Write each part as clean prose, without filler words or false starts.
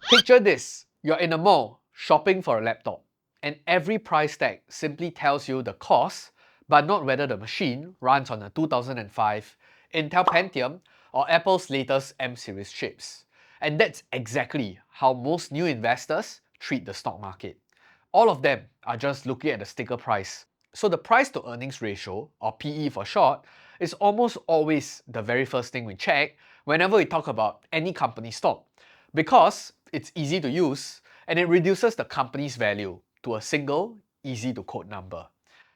Picture this, you're in a mall shopping for a laptop, and every price tag simply tells you the cost, but not whether the machine runs on a 2005 Intel Pentium or Apple's latest M series chips. And that's exactly how most new investors treat the stock market. All of them are just looking at the sticker price. So the price to earnings ratio, or PE for short, is almost always the very first thing we check whenever we talk about any company stock, because it's easy to use and it reduces the company's value to a single, easy to quote number.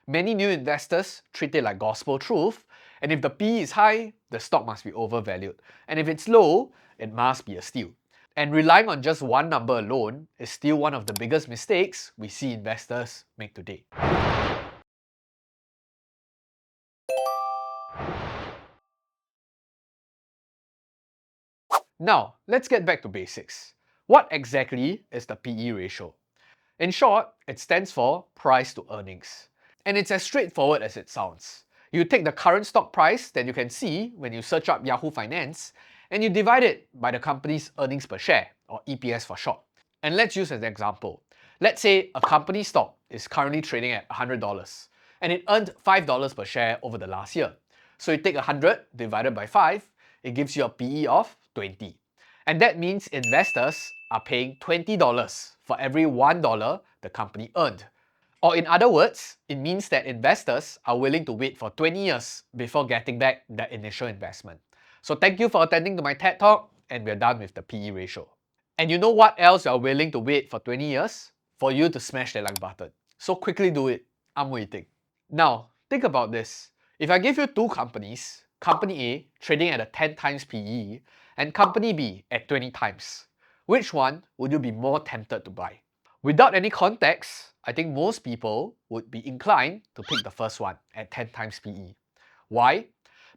Many new investors treat it like gospel truth, and if the PE is high, the stock must be overvalued, and if it's low, it must be a steal. And relying on just one number alone is still one of the biggest mistakes we see investors make today. Now, let's get back to basics. What exactly is the PE ratio? In short, it stands for price to earnings. And it's as straightforward as it sounds. You take the current stock price that you can see when you search up Yahoo Finance, and you divide it by the company's earnings per share, or EPS for short. And let's use an example. Let's say a company stock is currently trading at $100 and it earned $5 per share over the last year. So you take 100 divided by 5, it gives you a PE of 20. And that means investors are paying $20 for every $1 the company earned. Or in other words, it means that investors are willing to wait for 20 years before getting back their initial investment. So thank you for attending to my TED Talk, and we're done with the PE ratio. And you know what else you're willing to wait for 20 years? For you to smash that like button. So quickly do it. I'm waiting. Now, think about this. If I give you two companies, company A trading at a 10 times PE and company B at 20 times, which one would you be more tempted to buy? Without any context, I think most people would be inclined to pick the first one at 10 times PE. Why?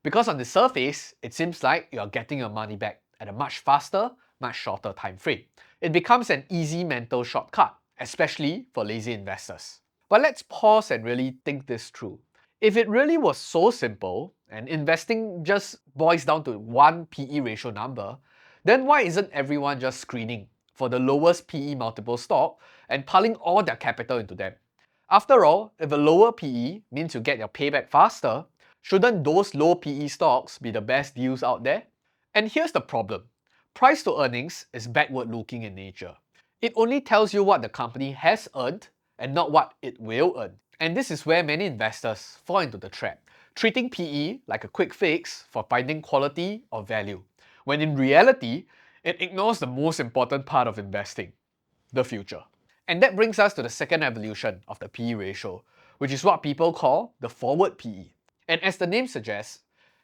Because on the surface, it seems like you're getting your money back at a much faster, much shorter time frame. It becomes an easy mental shortcut, especially for lazy investors. But let's pause and really think this through. If it really was so simple, and investing just boils down to one PE ratio number, then why isn't everyone just screening for the lowest PE multiple stock and piling all their capital into them? After all, if a lower PE means you get your payback faster, shouldn't those low PE stocks be the best deals out there? And here's the problem. Price to earnings is backward looking in nature. It only tells you what the company has earned and not what it will earn. And this is where many investors fall into the trap, treating PE like a quick fix for finding quality or value, when in reality, it ignores the most important part of investing, the future. And that brings us to the second evolution of the PE ratio, which is what people call the forward PE. And as the name suggests,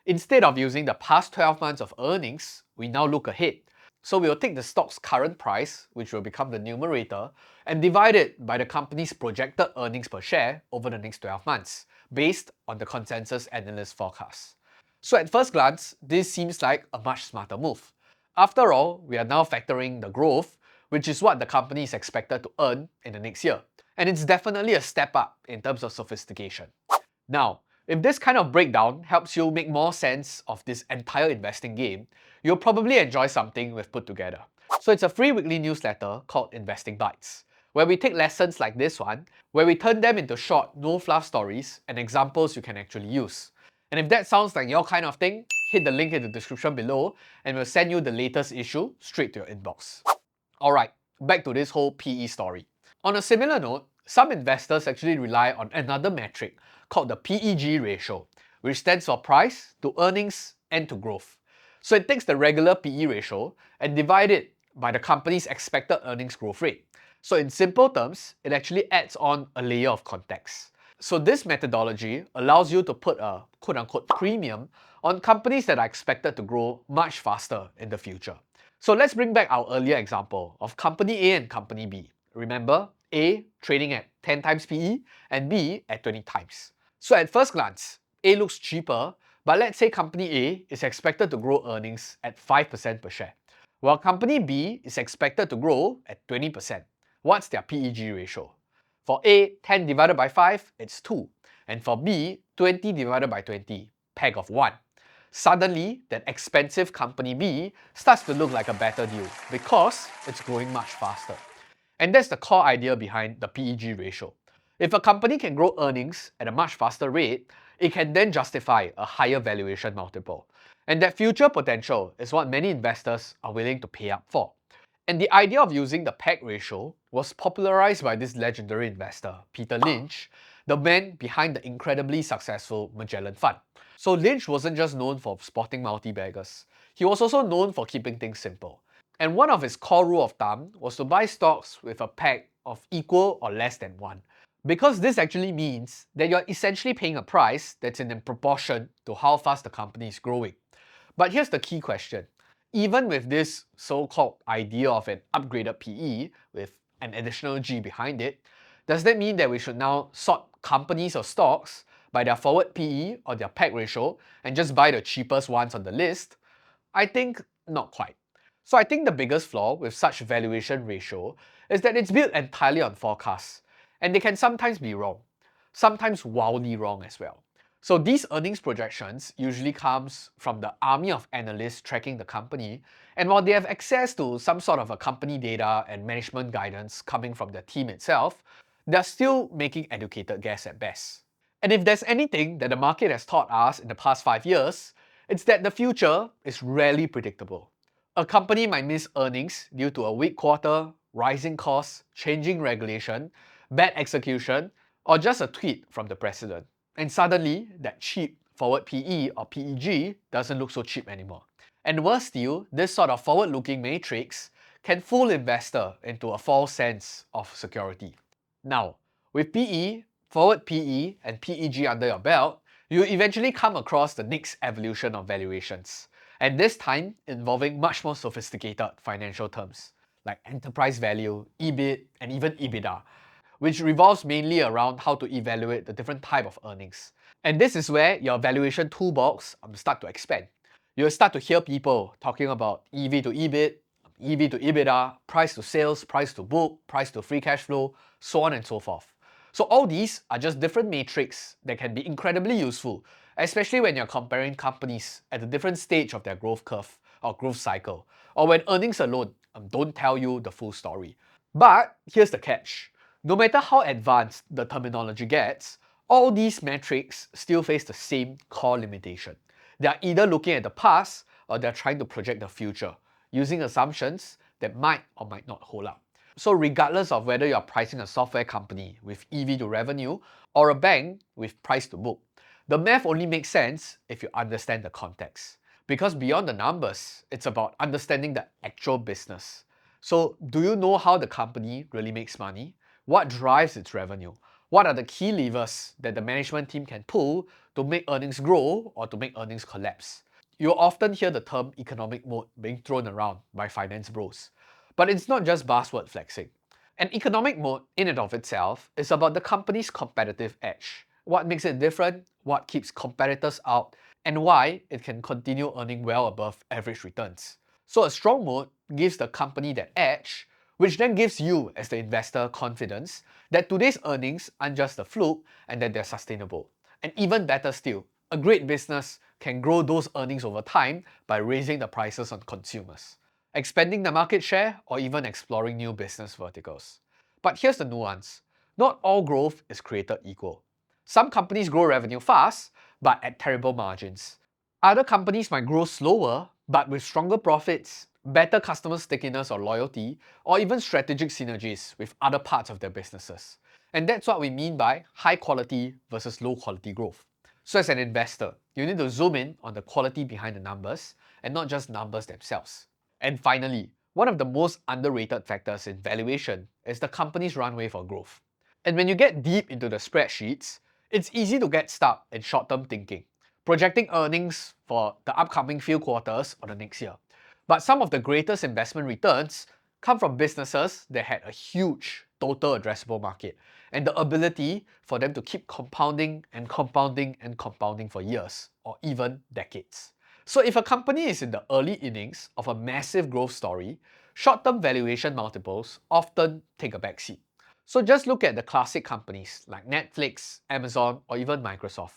instead of using the past 12 months of earnings, we now look ahead. So we'll take the stock's current price, which will become the numerator, and divide it by the company's projected earnings per share over the next 12 months, based on the consensus analyst forecast. So at first glance, this seems like a much smarter move. After all, we are now factoring the growth, which is what the company is expected to earn in the next year. And it's definitely a step up in terms of sophistication. Now, if this kind of breakdown helps you make more sense of this entire investing game, you'll probably enjoy something we've put together. So it's a free weekly newsletter called Investing Bites, where we take lessons like this one, where we turn them into short, no-fluff stories and examples you can actually use. And if that sounds like your kind of thing, hit the link in the description below and we'll send you the latest issue straight to your inbox. Alright, back to this whole PE story. On a similar note, some investors actually rely on another metric called the PEG ratio, which stands for price to earnings and to growth. So it takes the regular PE ratio and divide it by the company's expected earnings growth rate. So in simple terms, it actually adds on a layer of context. So this methodology allows you to put a quote-unquote premium on companies that are expected to grow much faster in the future. So let's bring back our earlier example of company A and company B. Remember, A trading at 10 times PE and B at 20 times. So at first glance, A looks cheaper, but let's say company A is expected to grow earnings at 5% per share, while company B is expected to grow at 20%. What's their PEG ratio? For A, 10 divided by 5, it's 2. And for B, 20 divided by 20, peg of 1. suddenly that expensive company B starts to look like a better deal because it's growing much faster. And that's the core idea behind the PEG ratio. If a company can grow earnings at a much faster rate, it can then justify a higher valuation multiple. And that future potential is what many investors are willing to pay up for. And the idea of using the PEG ratio was popularized by this legendary investor, Peter Lynch, the man behind the incredibly successful Magellan Fund. So Lynch wasn't just known for spotting multi-baggers, he was also known for keeping things simple. And one of his core rule of thumb was to buy stocks with a PEG of equal or less than 1. Because this actually means that you're essentially paying a price that's in proportion to how fast the company is growing. But here's the key question. Even with this so-called idea of an upgraded PE with an additional G behind it, does that mean that we should now sort companies or stocks by their forward PE or their PEG ratio and just buy the cheapest ones on the list? I think not quite. So I think the biggest flaw with such valuation ratio is that it's built entirely on forecasts, and they can sometimes be wrong, sometimes wildly wrong as well. So these earnings projections usually comes from the army of analysts tracking the company, and while they have access to some sort of a company data and management guidance coming from the team itself, they're still making educated guess at best. And if there's anything that the market has taught us in the past 5 years, it's that the future is rarely predictable. A company might miss earnings due to a weak quarter, rising costs, changing regulation, bad execution, or just a tweet from the president. And suddenly, that cheap forward PE or PEG doesn't look so cheap anymore. And worse still, this sort of forward-looking matrix can fool investor into a false sense of security. Now, with PE, forward PE, and PEG under your belt, you eventually come across the next evolution of valuations, and this time involving much more sophisticated financial terms, like enterprise value, EBIT, and even EBITDA, which revolves mainly around how to evaluate the different type of earnings. And this is where your valuation toolbox start to expand. You'll start to hear people talking about EV to EBIT, EV to EBITDA, price to sales, price to book, price to free cash flow, so on and so forth. So all these are just different metrics that can be incredibly useful, especially when you're comparing companies at a different stage of their growth curve or growth cycle, or when earnings alone don't tell you the full story. But here's the catch. No matter how advanced the terminology gets, all these metrics still face the same core limitation. They are either looking at the past or they're trying to project the future, using assumptions that might or might not hold up. So regardless of whether you're pricing a software company with EV to revenue or a bank with price to book, the math only makes sense if you understand the context. Because beyond the numbers, it's about understanding the actual business. So do you know how the company really makes money? What drives its revenue? What are the key levers that the management team can pull to make earnings grow or to make earnings collapse? You'll often hear the term economic moat being thrown around by finance bros. But it's not just buzzword flexing. An economic moat in and of itself is about the company's competitive edge. What makes it different, what keeps competitors out, and why it can continue earning well above average returns. So a strong moat gives the company that edge, which then gives you as the investor confidence that today's earnings aren't just a fluke and that they're sustainable. And even better still, a great business can grow those earnings over time by raising the prices on consumers, expanding the market share, or even exploring new business verticals. But here's the nuance. Not all growth is created equal. Some companies grow revenue fast, but at terrible margins. Other companies might grow slower, but with stronger profits, better customer stickiness or loyalty, or even strategic synergies with other parts of their businesses. And that's what we mean by high quality versus low quality growth. So as an investor, you need to zoom in on the quality behind the numbers and not just numbers themselves. And finally, one of the most underrated factors in valuation is the company's runway for growth. And when you get deep into the spreadsheets, it's easy to get stuck in short-term thinking, projecting earnings for the upcoming few quarters or the next year. But some of the greatest investment returns come from businesses that had a huge total addressable market and the ability for them to keep compounding and compounding and compounding for years or even decades. So if a company is in the early innings of a massive growth story, short-term valuation multiples often take a backseat. So just look at the classic companies like Netflix, Amazon, or even Microsoft.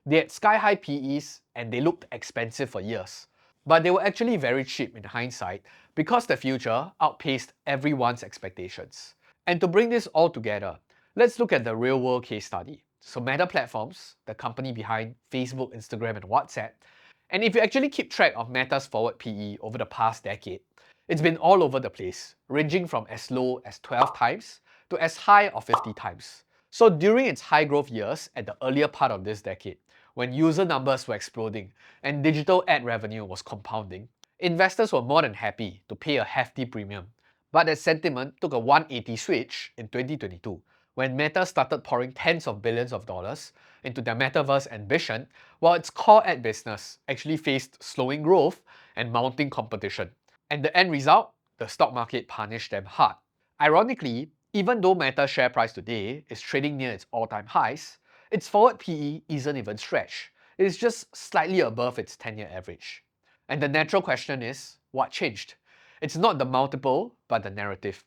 They had sky-high PEs and they looked expensive for years. But they were actually very cheap in hindsight because the future outpaced everyone's expectations. And to bring this all together, let's look at the real-world case study. So Meta Platforms, the company behind Facebook, Instagram, and WhatsApp, and if you actually keep track of Meta's forward PE over the past decade, it's been all over the place, ranging from as low as 12 times to as high of 50 times. So during its high growth years at the earlier part of this decade, when user numbers were exploding and digital ad revenue was compounding, investors were more than happy to pay a hefty premium. But that sentiment took a 180 switch in 2022 when Meta started pouring tens of billions of dollars into their metaverse ambition, while its core ad business actually faced slowing growth and mounting competition. And the end result? The stock market punished them hard. Ironically, even though Meta's share price today is trading near its all-time highs, its forward PE isn't even stretched. It is just slightly above its 10-year average. And the natural question is, what changed? It's not the multiple, but the narrative.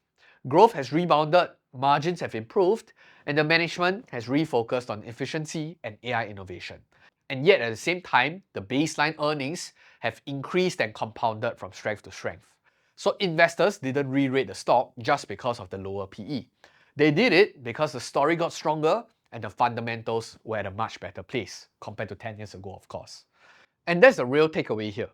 Growth has rebounded, margins have improved, and the management has refocused on efficiency and AI innovation. And yet at the same time, the baseline earnings have increased and compounded from strength to strength. So investors didn't re-rate the stock just because of the lower PE. They did it because the story got stronger and the fundamentals were at a much better place compared to 10 years ago, of course. And that's the real takeaway here.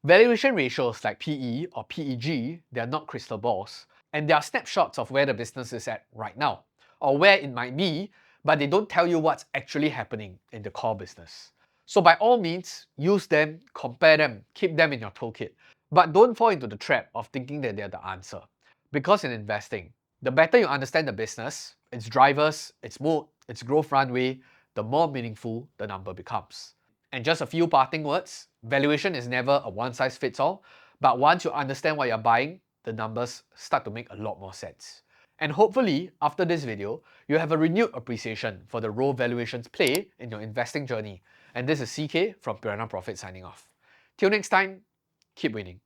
Valuation ratios like PE or PEG, they are not crystal balls, and they are snapshots of where the business is at right now, or where it might be, but they don't tell you what's actually happening in the core business. So by all means, use them, compare them, keep them in your toolkit, but don't fall into the trap of thinking that they're the answer. Because in investing, the better you understand the business, its drivers, its moat, its growth runway, the more meaningful the number becomes. And just a few parting words, valuation is never a one-size-fits-all, but once you understand what you're buying, the numbers start to make a lot more sense. And hopefully, after this video, you have a renewed appreciation for the role valuations play in your investing journey. And this is CK from Piranha Profit signing off. Till next time, keep winning.